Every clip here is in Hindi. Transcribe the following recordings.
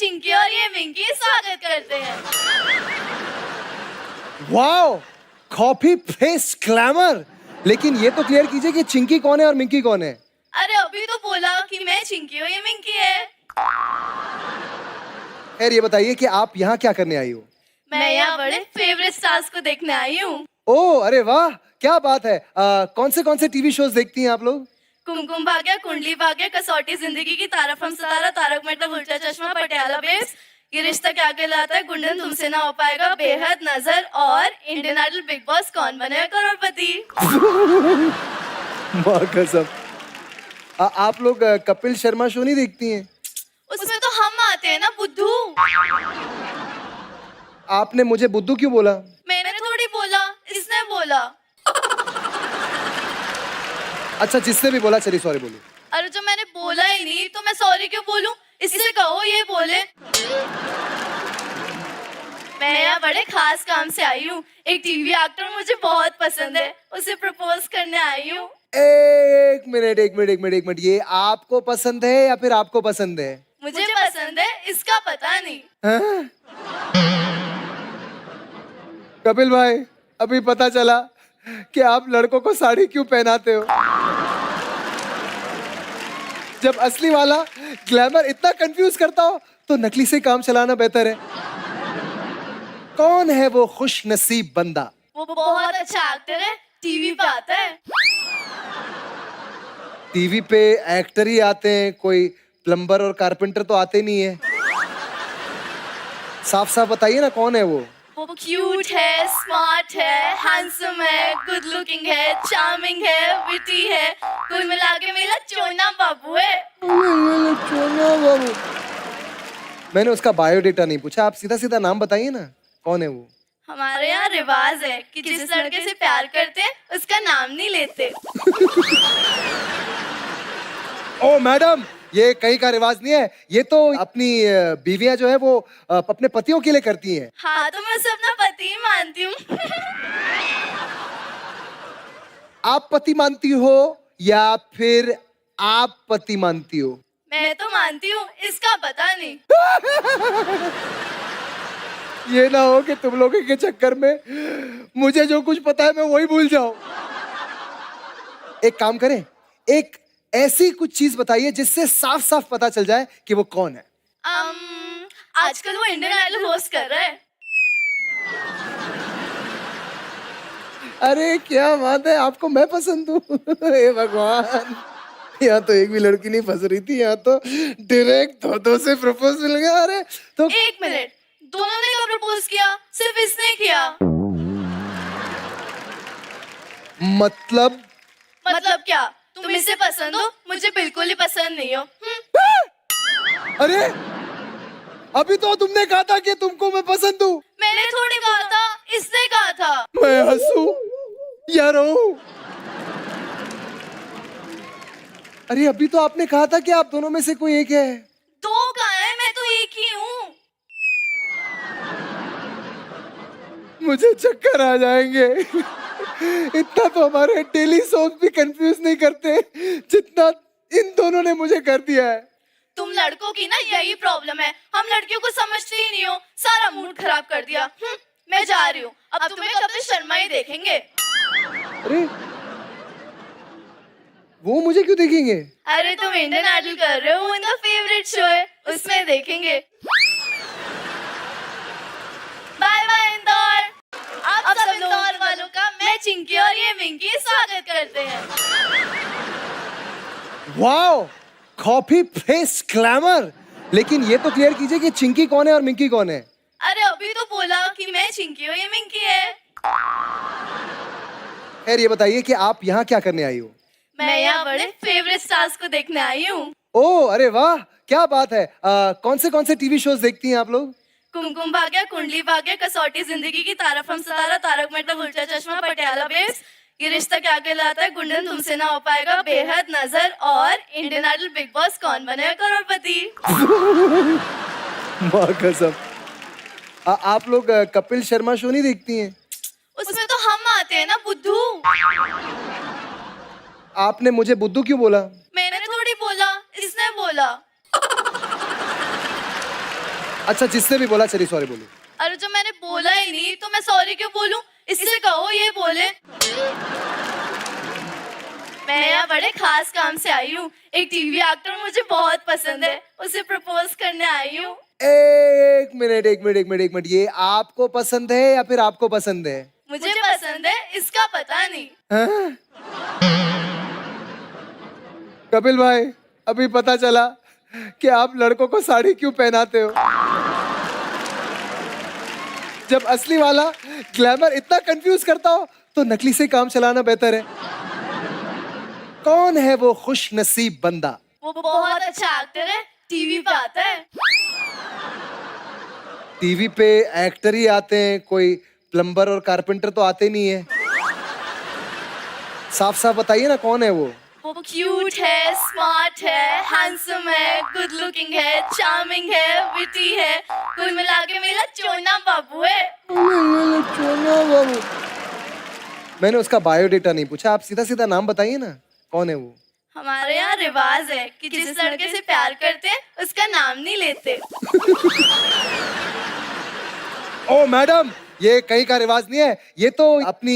चिंकी और ये मिंकी स्वागत करते हैं। Wow, copy face glamour. लेकिन ये तो क्लियर कीजिए कि चिंकी कौन है और मिंकी कौन है। अरे अभी तो बोला कि मैं चिंकी हूँ, ये मिंकी है। खैर ये बताइए कि आप यहाँ क्या करने आई हो। मैं यहाँ बड़े फेवरेट स्टार्स को देखने आई हूँ। ओह अरे वाह, क्या बात है। कौन से टीवी शोज देखती हैं आप लोग। कुमकुम भाग्य, कुंडली भाग्य, कसौटी जिंदगी की, तारक हम सितारा, तारक मेहता उल्टा चश्मा, पटियाला बेस, ये रिश्ता क्या कहलाता है, गुंडन तुमसे ना हो पाएगा, बेहद, नजर और इंडियन आइडल, बिग बॉस, कौन बनेगा करोड़पति। माँ कसम। आप लोग कपिल शर्मा शो नहीं देखती हैं। उसमें तो हम आते हैं ना बुद्धू। आपने मुझे बुद्धू क्यों बोला। मैंने थोड़ी बोला, इसने बोला। अच्छा जिसने भी बोला चलिए सॉरी बोलिए। अरे जो मैंने बोला ही नहीं तो मैं सॉरी क्यों बोलूं, इससे कहो ये बोले। मैं यहाँ बड़े खास काम से आई हूँ। एक टीवी एक्टर मुझे बहुत पसंद है, उसे प्रपोज करने आई हूँ। एक मिनट, ये आपको पसंद है या फिर आपको पसंद है। मुझे पसंद है, इसका पता नहीं। हाँ? कपिल भाई अभी पता चला कि आप लड़कों को साड़ी क्यों पहनाते हो। जब असली वाला ग्लैमर इतना कंफ्यूज करता हो तो नकली से काम चलाना बेहतर है। कौन है वो खुश नसीब बंदा। वो बहुत अच्छा एक्टर है, टीवी पे आता है। टीवी पे एक्टर ही आते हैं, कोई प्लम्बर और कारपेंटर तो आते नहीं है। साफ साफ बताइए ना कौन है वो क्यूट है, स्मार्ट है, हैंडसम है, गुड लुकिंग है, चार्मिंग है, विटी है, कुल मिला के मेरा चोना बाबू है। मैंने उसका बायोडेटा नहीं पूछा, आप सीधा सीधा नाम बताइए ना कौन है वो। हमारे यहाँ रिवाज है कि जिस लड़के से प्यार करते हैं उसका नाम नहीं लेते। ओ मैडम, ये कहीं का रिवाज नहीं है, ये तो अपनी बीवियां जो है वो अपने पतियों के लिए करती हैं। हाँ तो मैं उसे अपना पति ही मानती हूँ। आप पति मानती हो या फिर आप पति मानती हो। मैं तो मानती हूँ, इसका पता नहीं। ये ना हो कि तुम लोगों के चक्कर में मुझे जो कुछ पता है मैं वही भूल जाऊं। एक काम करें, एक ऐसी कुछ चीज बताइए जिससे साफ साफ पता चल जाए कि वो कौन है। आजकल वो इंडियन आइडल होस्ट कर रहा है। अरे क्या बात है, आपको मैं पसंद हूँ। हे भगवान, यहाँ तो एक भी लड़की नहीं फंस रही थी, यहाँ तो डायरेक्ट दो से प्रपोज मिल गया। अरे तो एक मिनट, दोनों ने कब प्रपोज किया, सिर्फ इसने किया। मतलब क्या, तुम इसे पसंद हो, मुझे बिल्कुल ही पसंद नहीं हो। अरे अभी तो तुमने कहा था कि तुमको मैं पसंद हूँ। मैंने थोड़ी कहा था, इसने कहा था। मैं हंसू या रोऊं? अरे अभी तो आपने कहा था कि आप दोनों में से कोई एक है। दो कहाँ है, मैं तो एक ही हूँ। मुझे चक्कर आ जाएंगे। इतना तो हमारे डेली सोप भी कंफ्यूज नहीं करते जितना इन दोनों ने मुझे कर दिया है। तुम लड़कों की ना यही प्रॉब्लम है, हम लड़कियों को समझते ही नहीं हो, सारा मूड खराब कर दिया। मैं जा रही हूँ, अब तुम्हें कब तक शर्मा ही देखेंगे। अरे वो मुझे क्यों देखेंगे। अरे तुम इंडियन आइडल कर रहे हो, वो उनका फेवरेट शो है, उसमें देखेंगे। Bye bye Indore. आप सब इंदौर वालों का मैं चिंकी और ये मिंकी स्वागत करते हैं। Wow, copy face glamour. लेकिन ये तो क्लियर कीजिए कि चिंकी कौन है और मिंकी कौन है। अरे अभी तो बोला कि मैं चिंकी हूँ, ये मिंकी है। खैर ये बताइए कि आप यहाँ क्या करने आई हो। मैं यहाँ बड़े फेवरेट स्टार्स को देखने आई हूँ। ओह अरे वाह, क्या बात है। कौन से टीवी शोज देखती हैं आप लोग। कुमकुम भाग्य, कुंडली भाग्य, कसौटी जिंदगी की, तारक हम सितारा, तारक मेहता उल्टा चश्मा, पटियाला बेस, ये रिश्ता क्या कहलाता है, गुंडन तुमसे ना हो पाएगा, बेहद, नजर और इंडियन आइडल, बिग बॉस, कौन बनेगा करोड़पति। माँ कसम। आप लोग कपिल शर्मा शो नहीं देखती हैं। उसमें तो हम आते हैं ना बुद्धू। आपने मुझे बुद्धू क्यों बोला। मैंने थोड़ी बोला, इसने बोला। अच्छा जिसने भी बोला चलिए सॉरी बोलो। अरे जब मैंने बोला ही नहीं तो मैं सॉरी क्यों बोलूं? इससे कहो ये बोले। मैं यहाँ बड़े खास काम से आई हूँ। एक टीवी एक्टर मुझे बहुत पसंद है, उसे प्रपोज करने आई हूँ। एक मिनट, ये आपको पसंद है या फिर आपको पसंद है? मुझे पसंद है, इसका पता नहीं। हाँ? कपिल भाई अभी पता चला कि आप लड़कों को साड़ी क्यों पहनाते हो। जब असली वाला ग्लैमर इतना कंफ्यूज करता हो तो नकली से काम चलाना बेहतर है। कौन है वो खुश नसीब बंदा? वो बहुत अच्छा एक्टर है, टीवी पे आता है। टीवी पे एक्टर ही आते हैं, कोई प्लम्बर और कारपेंटर तो आते नहीं है। साफ साफ बताइए ना कौन है वो? वो क्यूट है, स्मार्ट है, हैंडसम है, गुड लुकिंग है, चार्मिंग है, विटी है, कुल मिला के मेरा चोना बाबू है। चोना बाबू। मैंने उसका बायोडेटा नहीं पूछा, आप सीधा सीधा नाम बताइए ना कौन है वो? हमारे यहाँ रिवाज है कि जिस लड़के से प्यार करते हैं उसका नाम नहीं लेते। ओ मैडम, ये कहीं का रिवाज नहीं है, ये तो अपनी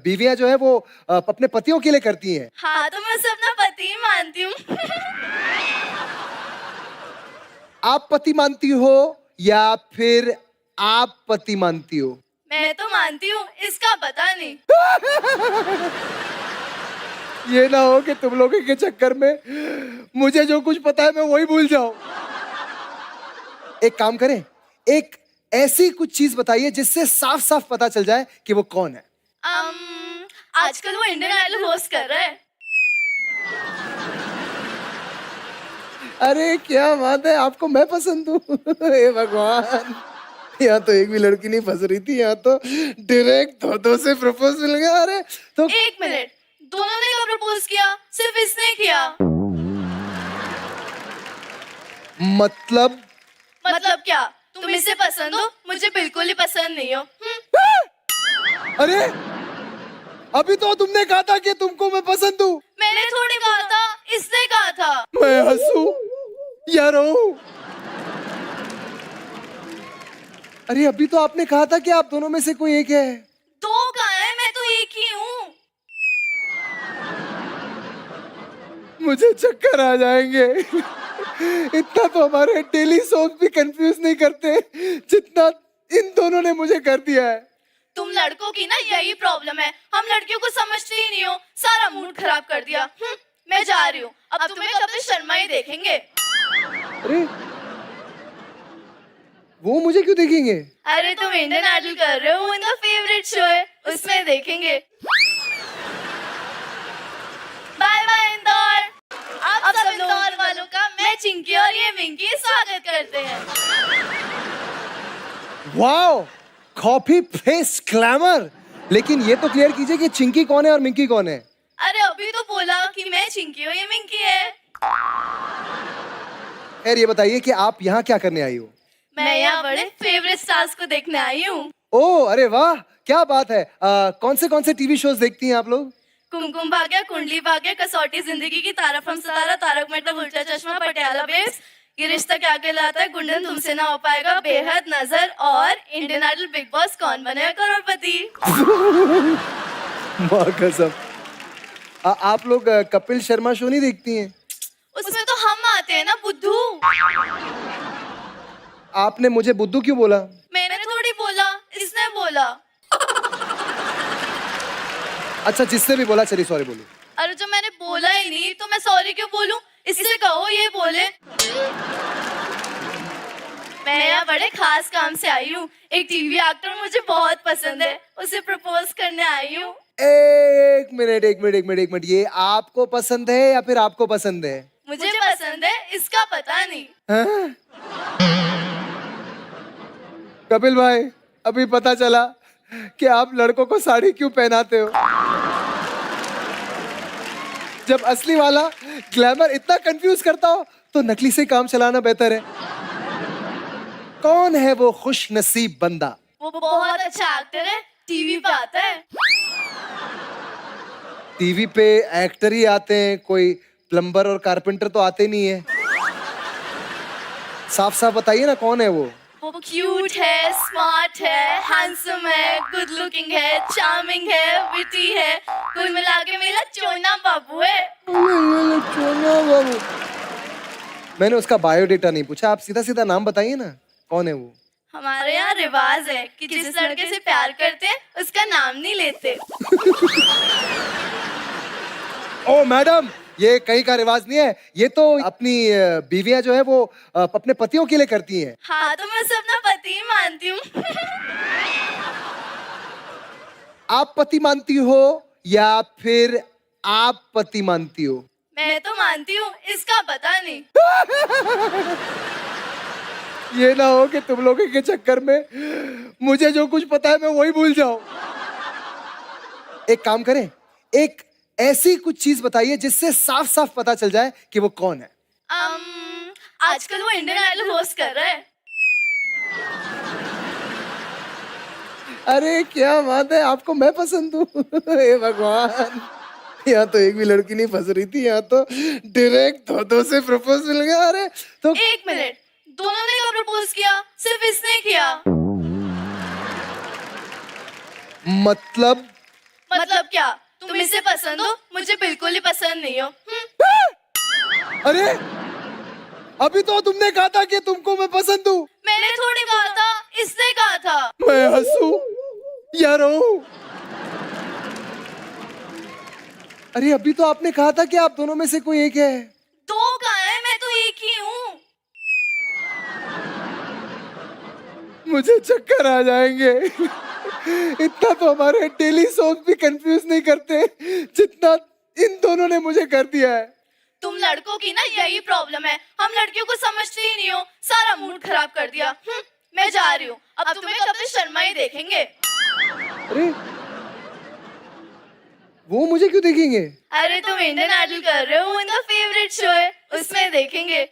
बीवियां जो है वो अपने पतियों के लिए करती हैं। हाँ तो मैं उसे अपना पति ही मानती हूँ। आप पति मानती हो या फिर आप पति मानती हो? मैं तो मानती हूँ, इसका पता नहीं। ये ना हो कि तुम लोगों के चक्कर में मुझे जो कुछ पता है मैं वही भूल जाऊं। एक काम करें, एक ऐसी कुछ चीज बताइए जिससे साफ साफ पता चल जाए कि वो कौन है। आजकल वो इंडियन आइडल होस्ट कर रहा है। अरे क्या बात है, आपको मैं पसंद हूँ। हे भगवान, यहाँ तो एक भी लड़की नहीं फंस रही थी, यहाँ तो डायरेक्ट दो से प्रपोज मिल गया। अरे तो एक मिनट, दोनों ने कब प्रपोज किया? सिर्फ इसने किया। मतलब क्या? तुम इसे पसंद हो, मुझे बिल्कुल ही पसंद नहीं हो। अरे अभी तो तुमने कहा था कि तुमको मैं पसंद हूँ। मैंने थोड़ी कहा था, इसने कहा था। मैं हंसू या रोऊं? अरे अभी तो आपने कहा था कि आप दोनों में से कोई एक है। दो कहाँ है? मैं तो एक ही हूँ। मुझे चक्कर आ जाएंगे। इतना तो हमारे डेली सोप भी कंफ्यूज नहीं करते जितना इन दोनों ने मुझे कर दिया है। तुम लड़कों की ना यही प्रॉब्लम है, हम लड़कियों को समझते ही नहीं हो, सारा मूड खराब कर दिया। मैं जा रही हूँ, अब तुम्हें कपिल शर्मा ही देखेंगे। अरे वो मुझे क्यों देखेंगे? अरे तुम इंडियन आइडल कर रहे हो, उनका फेवरेट शो है, उसमें देखेंगे। Bye bye Indore. अब सब इंदौर वालों का मैं चिंकी और ये विंकी स्वागत करते हैं। Wow, copy paste glamour. लेकिन ये तो क्लियर कीजिए कि चिंकी कौन है और मिंकी कौन है? अरे अभी तो बोला कि मैं चिंकी हूँ, ये मिंकी है। खैर ये बताइए कि आप यहाँ क्या करने आई हो? मैं यहाँ बड़े फेवरेट स्टार्स को देखने आई हूँ। ओह अरे वाह, क्या बात है। कौन से टीवी शोज देखती हैं आप लोग? कुमकुम भाग्य, कुंडली भाग्य, कसौटी जिंदगी की, तारक हम सितारा, तारक मेहता उल्टा चश्मा, पटियाला बेब्स, ये रिश्ता क्या कहलाता है, गुंडन तुमसे ना हो पाएगा, बेहद नजर और इंडियन आइडल बिग बॉस कौन बनेगा करोड़पति। वाह कसम। आप लोग कपिल शर्मा शो नहीं देखती हैं? उसमें तो हम आते हैं ना बुद्धू। आपने मुझे बुद्धू क्यों बोला? मैंने थोड़ी बोला, इसने बोला। अच्छा जिसने भी बोला चलिए सॉरी बोलो। अरे जब मैंने बोला ही नहीं तो मैं सॉरी क्यों बोलूं? इससे कहो ये बोले। मैं यहाँ बड़े खास काम से आई हूँ। एक टीवी एक्टर मुझे बहुत पसंद है, उसे प्रपोज करने आई हूँ। एक मिनट, ये आपको पसंद है या फिर आपको पसंद है? मुझे पसंद है, इसका पता नहीं। हाँ? कपिल भाई अभी पता चला कि आप लड़कों को साड़ी क्यों पहनाते हो। जब असली वाला ग्लैमर इतना कंफ्यूज करता हो तो नकली से काम चलाना बेहतर है। कौन है वो खुश नसीब बंदा? वो बहुत अच्छा एक्टर है, टीवी पे आता है। टीवी पे एक्टर ही आते हैं, कोई प्लम्बर और कारपेंटर तो आते नहीं है। साफ साफ बताइए ना कौन है वो? वो क्यूट है, स्मार्ट है, हैंडसम है, गुड लुकिंग है, चार्मिंग है, विटी है, कुल मिला के मेरा चोना बाबू है। चोना बाबू। मैंने उसका बायोडेटा नहीं पूछा, आप सीधा सीधा नाम बताइए ना, कौन है वो? हमारे यहाँ रिवाज है कि जिस लड़के से प्यार करते हैं उसका नाम नहीं लेते। ओ मैडम, ये कहीं का रिवाज नहीं है, ये तो अपनी बीवियां जो है वो अपने पतियों के लिए करती हैं। हाँ तो मैं उसे अपना पति ही मानती हूँ। आप पति मानती हो या फिर आप पति मानती हो? मैं तो मानती हूँ, इसका पता नहीं। ये ना हो कि तुम लोगों के चक्कर में मुझे जो कुछ पता है मैं वही भूल जाऊं। एक काम करें, एक ऐसी कुछ चीज बताइए जिससे साफ साफ पता चल जाए कि वो कौन है। आजकल वो इंडियन आइडल होस्ट कर रहा है। अरे क्या बात है, आपको मैं पसंद हूँ। हे भगवान, यहाँ तो एक भी लड़की नहीं फंस रही थी, यहाँ तो डायरेक्ट दो से प्रपोज मिल गया। अरे तो एक मिनट, दोनों ने कब प्रपोज किया? सिर्फ इसने किया। मतलब क्या? तुम इसे पसंद हो, मुझे बिल्कुल ही पसंद नहीं हो। अरे अभी तो तुमने कहा था कि तुमको मैं पसंद हूँ। मैंने थोड़ी कहा था, इसने कहा था। मैं हंसूं या रोऊं? अरे अभी तो आपने कहा था कि आप दोनों में से कोई एक है। दो कहाँ है? मैं तो एक ही हूँ। मुझे चक्कर आ जाएंगे। इतना तो हमारे डेली सॉन्ग भी कंफ्यूज नहीं करते जितना इन दोनों ने मुझे कर दिया है। तुम लड़कों की ना यही प्रॉब्लम है, हम लड़कियों को समझते ही नहीं हो, सारा मूड खराब कर दिया। मैं जा रही हूँ, अब तुम्हें कपिल शर्मा ही देखेंगे। अरे वो मुझे क्यों देखेंगे? अरे तुम इंडियन आइडल कर रहे हो, उनका फेवरेट शो है, उसमें देखेंगे।